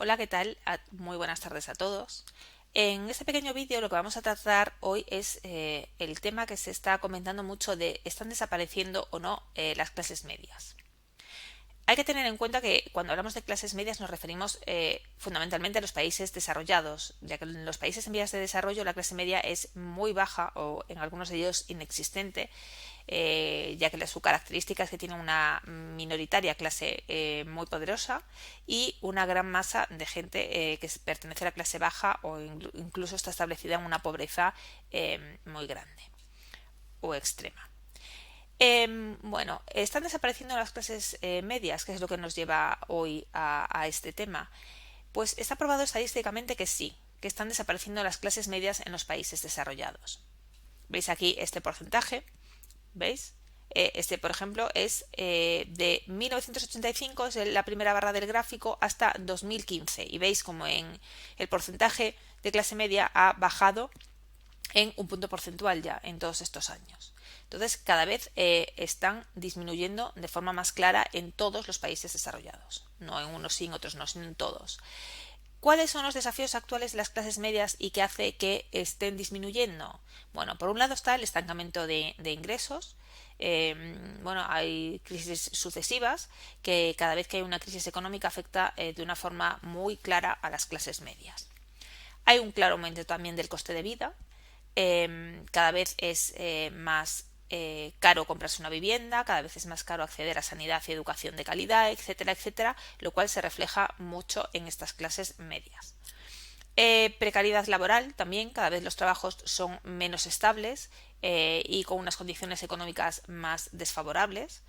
Hola, ¿qué tal? Muy buenas tardes a todos. En este pequeño vídeo lo que vamos a tratar hoy es el tema que se está comentando mucho de ¿están desapareciendo o no las clases medias? Hay que tener en cuenta que cuando hablamos de clases medias nos referimos fundamentalmente a los países desarrollados, ya que en los países en vías de desarrollo la clase media es muy baja o en algunos de ellos inexistente, ya que su característica es que tiene una minoritaria clase muy poderosa y una gran masa de gente que pertenece a la clase baja o incluso está establecida en una pobreza muy grande o extrema. Bueno, están desapareciendo las clases medias, que es lo que nos lleva hoy a este tema. Pues está probado estadísticamente que sí, que están desapareciendo las clases medias en los países desarrollados. ¿Veis aquí este porcentaje? ¿Veis? Este, por ejemplo, es de 1985, es la primera barra del gráfico, hasta 2015. Y veis como en el porcentaje de clase media ha bajado en un punto porcentual ya en todos estos años. Entonces, cada vez están disminuyendo de forma más clara en todos los países desarrollados. No en unos sí, en otros no, sino en todos. ¿Cuáles son los desafíos actuales de las clases medias y qué hace que estén disminuyendo? Bueno, por un lado está el estancamiento de ingresos. Bueno, hay crisis sucesivas que cada vez que hay una crisis económica afecta de una forma muy clara a las clases medias. Hay un claro aumento también del coste de vida. Cada vez es más caro comprarse una vivienda, cada vez es más caro acceder a sanidad y educación de calidad, etcétera, etcétera, lo cual se refleja mucho en estas clases medias. Precariedad laboral también, cada vez los trabajos son menos estables y con unas condiciones económicas más desfavorables.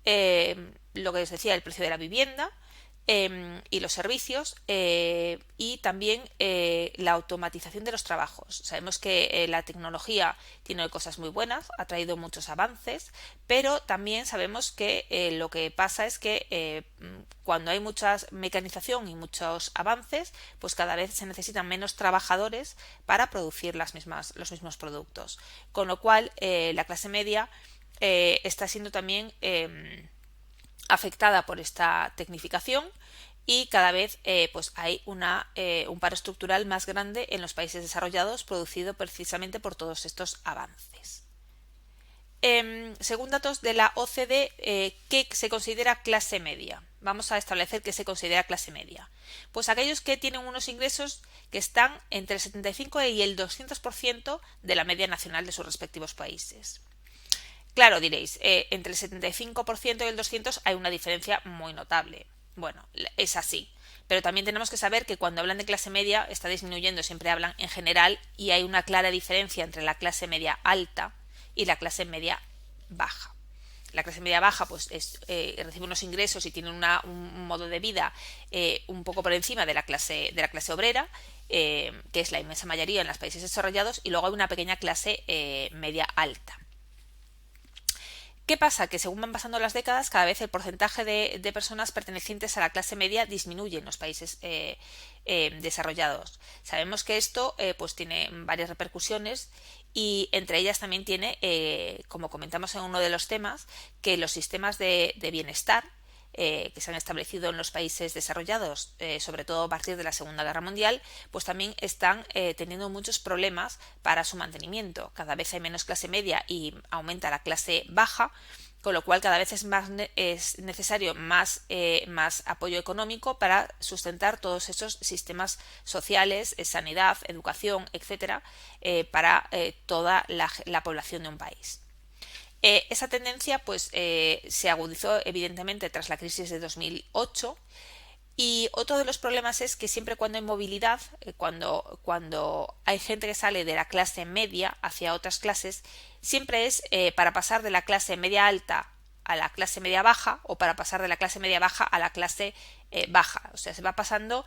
Lo que os decía, el precio de la vivienda y los servicios y también la automatización de los trabajos. Sabemos que la tecnología tiene cosas muy buenas, ha traído muchos avances, pero también sabemos que lo que pasa es que cuando hay mucha mecanización y muchos avances, pues cada vez se necesitan menos trabajadores para producir los mismos productos. Con lo cual, la clase media está siendo también afectada por esta tecnificación y cada vez pues hay un paro estructural más grande en los países desarrollados producido precisamente por todos estos avances. Según datos de la OCDE, ¿qué se considera clase media? Vamos a establecer qué se considera clase media. Pues aquellos que tienen unos ingresos que están entre el 75 y el 200% de la media nacional de sus respectivos países. Claro, diréis, entre el 75% y el 200% hay una diferencia muy notable. Bueno, es así. Pero también tenemos que saber que cuando hablan de clase media está disminuyendo, siempre hablan en general y hay una clara diferencia entre la clase media alta y la clase media baja. La clase media baja pues recibe unos ingresos y tiene un modo de vida un poco por encima de la clase obrera, que es la inmensa mayoría en los países desarrollados, y luego hay una pequeña clase media alta. ¿Qué pasa? Que según van pasando las décadas, cada vez el porcentaje de personas pertenecientes a la clase media disminuye en los países desarrollados. Sabemos que esto pues tiene varias repercusiones y entre ellas también tiene, como comentamos en uno de los temas, que los sistemas de bienestar que se han establecido en los países desarrollados, sobre todo a partir de la Segunda Guerra Mundial, pues también están teniendo muchos problemas para su mantenimiento. Cada vez hay menos clase media y aumenta la clase baja, con lo cual cada vez es necesario más apoyo económico para sustentar todos esos sistemas sociales, sanidad, educación, etcétera, para toda la población de un país. Esa tendencia pues se agudizó evidentemente tras la crisis de 2008 y otro de los problemas es que siempre cuando hay movilidad, cuando hay gente que sale de la clase media hacia otras clases, siempre es para pasar de la clase media alta a la clase media baja o para pasar de la clase media baja a la clase baja. O sea, se va pasando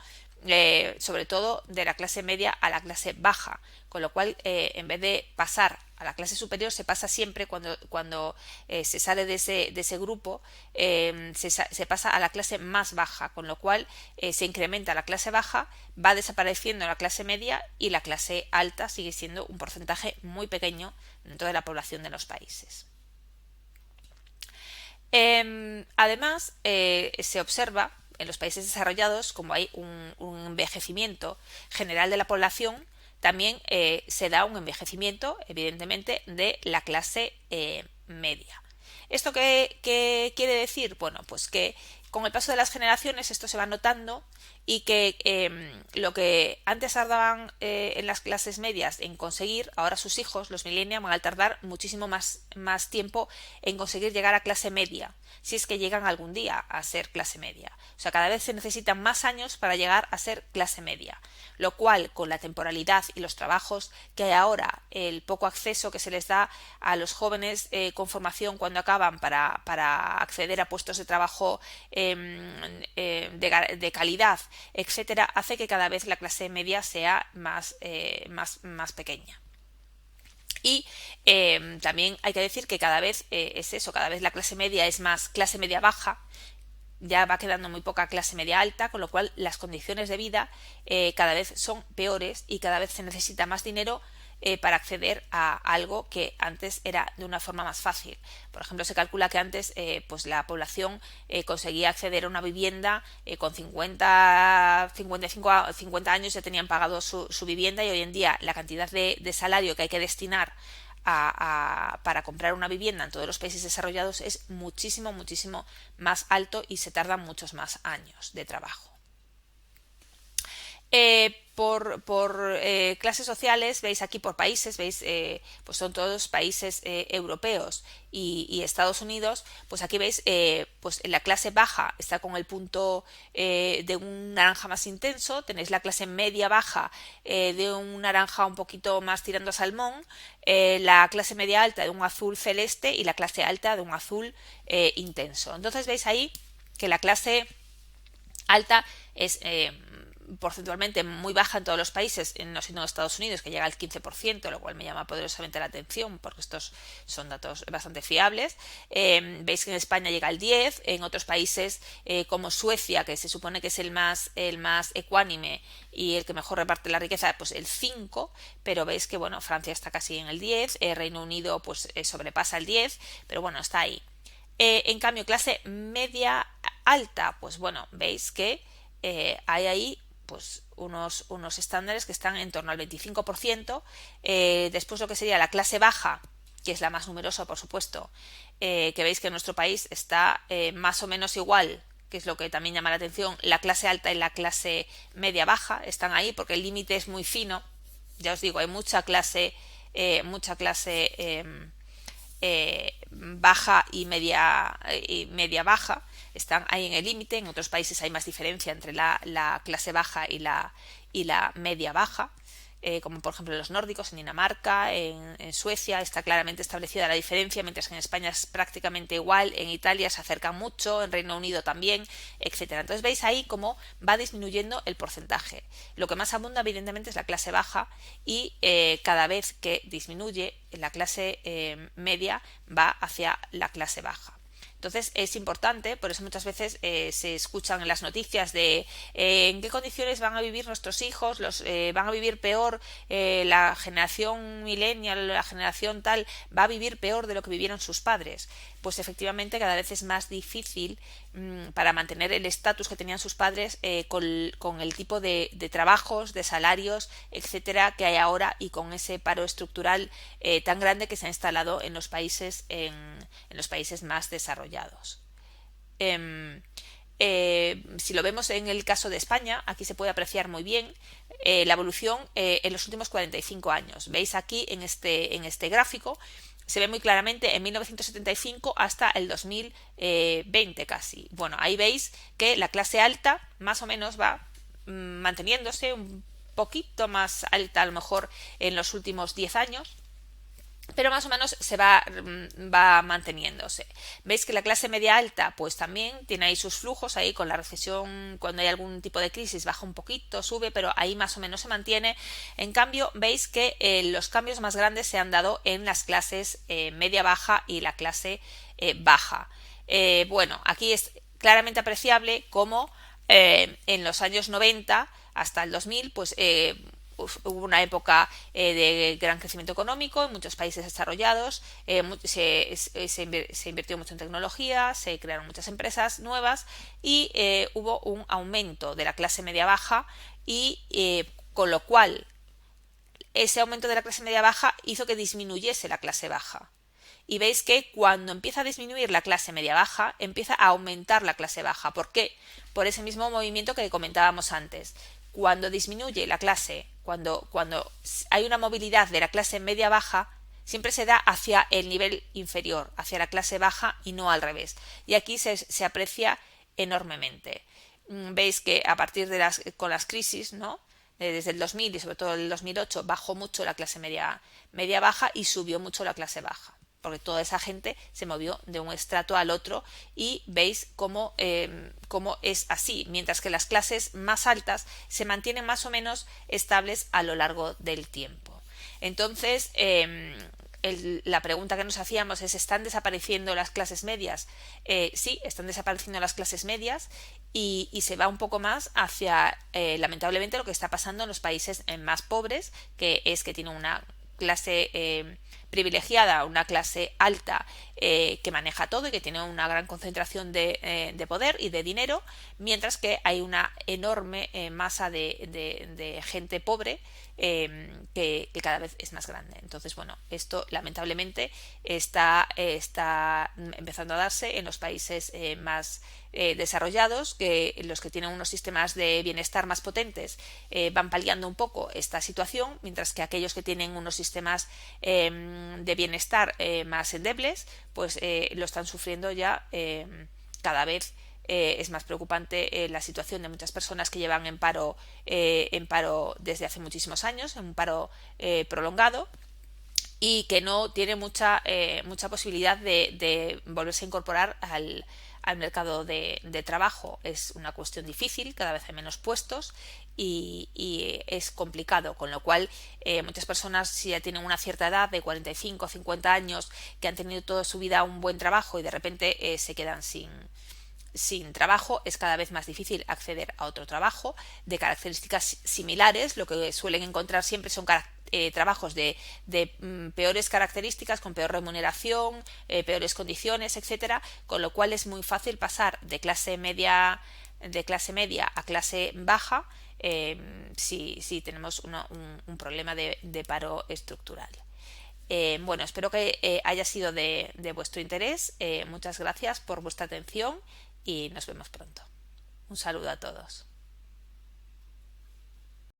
sobre todo de la clase media a la clase baja, con lo cual en vez de pasar a la clase superior se pasa siempre cuando se sale de ese grupo se pasa a la clase más baja, con lo cual se incrementa la clase baja, va desapareciendo la clase media y la clase alta sigue siendo un porcentaje muy pequeño dentro de la población de los países. Además, se observa en los países desarrollados, como hay un envejecimiento general de la población, también se da un envejecimiento, evidentemente, de la clase media. ¿Esto qué quiere decir? Bueno, pues que con el paso de las generaciones esto se va notando y que lo que antes tardaban en las clases medias en conseguir, ahora sus hijos, los millennials, van a tardar muchísimo más tiempo en conseguir llegar a clase media, si es que llegan algún día a ser clase media. O sea, cada vez se necesitan más años para llegar a ser clase media, lo cual, con la temporalidad y los trabajos que hay ahora, el poco acceso que se les da a los jóvenes con formación cuando acaban para acceder a puestos de trabajo de calidad, etcétera, hace que cada vez la clase media sea más pequeña. Y también hay que decir que cada vez es eso, cada vez la clase media es más clase media baja, ya va quedando muy poca clase media alta, con lo cual las condiciones de vida cada vez son peores y cada vez se necesita más dinero para acceder a algo que antes era de una forma más fácil. Por ejemplo, se calcula que antes pues la población conseguía acceder a una vivienda con 50 años ya tenían pagado su vivienda, y hoy en día la cantidad de salario que hay que destinar para comprar una vivienda en todos los países desarrollados es muchísimo más alto y se tardan muchos más años de trabajo. Por clases sociales, veis aquí por países, veis pues son todos países europeos y Estados Unidos. Pues aquí veis pues la clase baja está con el punto de un naranja más intenso, tenéis la clase media baja de un naranja un poquito más tirando a salmón, la clase media alta de un azul celeste y la clase alta de un azul intenso. Entonces veis ahí que la clase alta es porcentualmente muy baja en todos los países, no siendo en Estados Unidos, que llega al 15%, lo cual me llama poderosamente la atención porque estos son datos bastante fiables. Veis que en España llega al 10%, en otros países como Suecia, que se supone que es el más ecuánime y el que mejor reparte la riqueza, pues el 5%, pero veis que bueno, Francia está casi en el 10%, Reino Unido pues sobrepasa el 10%, pero bueno, está ahí. En cambio, clase media alta, pues bueno, veis que hay ahí pues unos estándares que están en torno al 25%. Después lo que sería la clase baja, que es la más numerosa, por supuesto, que veis que en nuestro país está más o menos igual, que es lo que también llama la atención. La clase alta y la clase media baja están ahí porque el límite es muy fino. Ya os digo, hay mucha clase baja y media baja, están ahí en el límite. En otros países hay más diferencia entre la clase baja y la media baja, como por ejemplo en los nórdicos, en Dinamarca, en Suecia está claramente establecida la diferencia, mientras que en España es prácticamente igual, en Italia se acerca mucho, en Reino Unido también, etcétera. Entonces veis ahí cómo va disminuyendo el porcentaje. Lo que más abunda evidentemente es la clase baja y cada vez que disminuye la clase media va hacia la clase baja. Entonces es importante, por eso muchas veces se escuchan en las noticias de en qué condiciones van a vivir nuestros hijos, van a vivir peor, la generación millennial, la generación tal, va a vivir peor de lo que vivieron sus padres. Pues efectivamente cada vez es más difícil para mantener el estatus que tenían sus padres con el tipo de trabajos, de salarios, etcétera, que hay ahora, y con ese paro estructural tan grande que se ha instalado en los países más desarrollados. Si lo vemos en el caso de España, aquí se puede apreciar muy bien la evolución en los últimos 45 años. Veis aquí en este gráfico, se ve muy claramente en 1975 hasta el 2020 casi. Bueno, ahí veis que la clase alta más o menos va manteniéndose un poquito más alta a lo mejor en los últimos 10 años, pero más o menos se va manteniéndose. Veis que la clase media alta pues también tiene ahí sus flujos, ahí con la recesión, cuando hay algún tipo de crisis baja un poquito, sube, pero ahí más o menos se mantiene. En cambio veis que los cambios más grandes se han dado en las clases media baja y la clase baja. Bueno, aquí es claramente apreciable cómo en los años 90 hasta el 2000 pues hubo una época de gran crecimiento económico en muchos países desarrollados, se invirtió mucho en tecnología, se crearon muchas empresas nuevas y hubo un aumento de la clase media baja y con lo cual ese aumento de la clase media baja hizo que disminuyese la clase baja. Y veis que cuando empieza a disminuir la clase media baja, empieza a aumentar la clase baja. ¿Por qué? Por ese mismo movimiento que comentábamos antes. Cuando disminuye la clase, cuando hay una movilidad de la clase media baja, siempre se da hacia el nivel inferior, hacia la clase baja y no al revés. Y aquí se aprecia enormemente. Veis que a partir de con las crisis, ¿no? Desde el 2000 y sobre todo el 2008 bajó mucho la clase media baja y subió mucho la clase baja, porque toda esa gente se movió de un estrato al otro y veis cómo es así, mientras que las clases más altas se mantienen más o menos estables a lo largo del tiempo. Entonces, la pregunta que nos hacíamos es: ¿están desapareciendo las clases medias? Sí, están desapareciendo las clases medias y se va un poco más hacia, lamentablemente, lo que está pasando en los países más pobres, que es que tienen una clase privilegiada, una clase alta que maneja todo y que tiene una gran concentración de poder y de dinero, mientras que hay una enorme masa de gente pobre que cada vez es más grande. Entonces, bueno, esto lamentablemente está empezando a darse en los países más desarrollados, que los que tienen unos sistemas de bienestar más potentes van paliando un poco esta situación, mientras que aquellos que tienen unos sistemas de bienestar más endebles, pues lo están sufriendo ya cada vez. Es más preocupante la situación de muchas personas que llevan en paro desde hace muchísimos años, en un paro prolongado, y que no tiene mucha posibilidad de volverse a incorporar al mercado de trabajo. Es una cuestión difícil, cada vez hay menos puestos y es complicado, con lo cual muchas personas, si ya tienen una cierta edad de 45 o 50 años, que han tenido toda su vida un buen trabajo y de repente se quedan sin trabajo, es cada vez más difícil acceder a otro trabajo de características similares. Lo que suelen encontrar siempre son trabajos de peores características, con peor remuneración, peores condiciones, etcétera, con lo cual es muy fácil pasar de clase media a clase baja si tenemos un problema de paro estructural. Bueno, espero que haya sido de vuestro interés. Muchas gracias por vuestra atención y nos vemos pronto. Un saludo a todos.